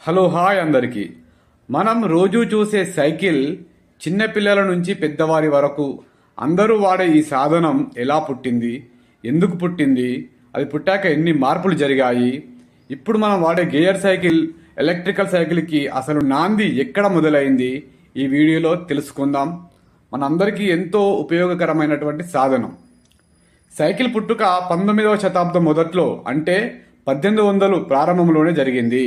Hello hi అందరికీ. మనం రోజు చూసే సైకిల్ చిన్నపిల్లల నుంచి పెద్దవారి వరకు అందరూ వాడే ఈ సాధనం ఎలా పుట్టింది, ఎందుకు పుట్టింది, అది పుట్టాక ఎన్ని మార్పులు జరిగాయి, ఇప్పుడు మనం వాడే గేర్ సైకిల్ ఎలక్ట్రికల్ సైకిల్కి అసలు నాంది ఎక్కడ మొదలైంది, ఈ వీడియోలో తెలుసుకుందాం. మనందరికీ ఎంతో ఉపయోగకరమైనటువంటి సాధనం. సైకిల్ పుట్టుక 19వ శతాబ్దం మొదట్లో, అంటే 1800 ప్రారంభంలోనే జరిగింది.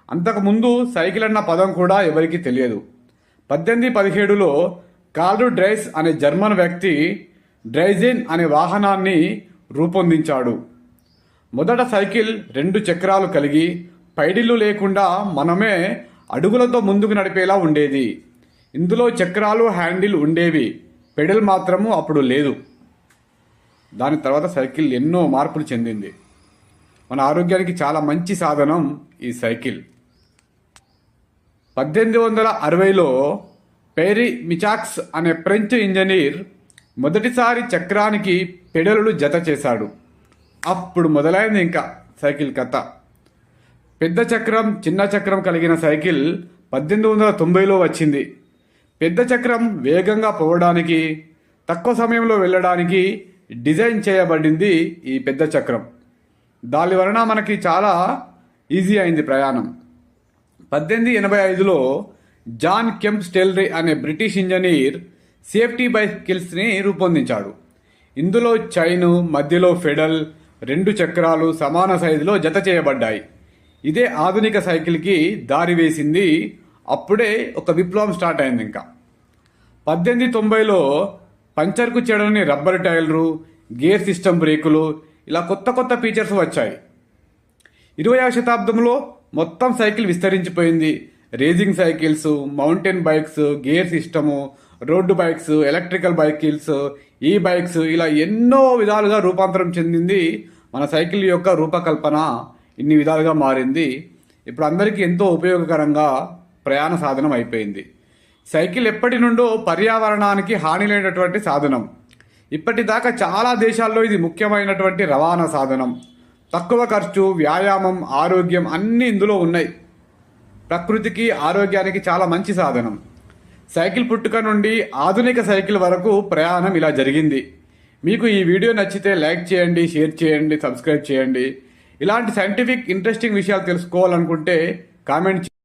అంతకుముందు సైకిల్ అన్న పదం కూడా ఎవరికీ తెలియదు. 1817లో కార్ల్ డ్రైస్ అనే జర్మన్ వ్యక్తి డ్రైజెన్ అనే వాహనాన్ని రూపొందించాడు. మొదట సైకిల్ 2 చక్రాలు కలిగి పైడిల్లు లేకుండా మనమే అడుగులతో ముందుకు నడిపేలా ఉండేది. ఇందులో చక్రాలు, హ్యాండిల్ ఉండేవి, పెడల్ మాత్రము అప్పుడు లేదు. దాని తర్వాత సైకిల్ ఎన్నో మార్పులు చెందింది. మన ఆరోగ్యానికి చాలా మంచి సాధనం ఈ సైకిల్. 1860లో పేరీ మిచాక్స్ అనే ఫ్రెంచ్ ఇంజనీర్ మొదటిసారి చక్రానికి పెడలులు జత చేశాడు. అప్పుడు మొదలైంది ఇంకా సైకిల్ కథ. పెద్ద చక్రం, చిన్న చక్రం కలిగిన సైకిల్ 1890లో వచ్చింది. పెద్ద చక్రం వేగంగా పోవడానికి, తక్కువ సమయంలో వెళ్ళడానికి డిజైన్ చేయబడింది ఈ పెద్ద చక్రం. దాని వలన మనకి చాలా ఈజీ అయింది ప్రయాణం. 1885లో జాన్ కెంప్ స్టెల్రీ అనే బ్రిటిష్ ఇంజనీర్ సేఫ్టీ బైసికిల్స్ని రూపొందించాడు. ఇందులో చైను, మధ్యలో ఫెడల్, 2 చక్రాలు సమాన సైజులో జత చేయబడ్డాయి. ఇదే ఆధునిక సైకిల్కి దారి వేసింది. అప్పుడే ఒక విప్లవం స్టార్ట్ అయింది. ఇంకా 1890లో పంచర్కు చెడని రబ్బర్ టైర్లు, గేర్ సిస్టమ్ బ్రేకులు, ఇలా కొత్త కొత్త ఫీచర్స్ వచ్చాయి. 20వ శతాబ్దంలో మొత్తం సైకిల్ విస్తరించిపోయింది. Racing cycles, mountain bikes, gear system, road bikes, electrical bicycles, e bikes, ఇలా ఎన్నో విధాలుగా రూపాంతరం చెందింది. మన సైకిల్ యొక్క రూపకల్పన ఇన్ని విధాలుగా మారింది. ఇప్పుడు అందరికీ ఎంతో ఉపయోగకరంగా ప్రయాణ సాధనం అయిపోయింది. సైకిల్ ఎప్పటి నుండో పర్యావరణానికి హాని లేనటువంటి సాధనం. ఇప్పటిదాకా చాలా దేశాల్లో ఇది ముఖ్యమైనటువంటి రవాణా సాధనం. తక్కువ ఖర్చు, వ్యాయామం, ఆరోగ్యం అన్నీ ఇందులో ఉన్నాయి. ప్రకృతికి, ఆరోగ్యానికి చాలా మంచి సాధనం. సైకిల్ పుట్టుక నుండి ఆధునిక సైకిల్ వరకు ప్రయాణం ఇలా జరిగింది. మీకు ఈ వీడియో నచ్చితే లైక్ చేయండి, షేర్ చేయండి, సబ్స్క్రైబ్ చేయండి. ఇలాంటి సైంటిఫిక్ ఇంట్రెస్టింగ్ విషయాలు తెలుసుకోవాలనుకుంటే కామెంట్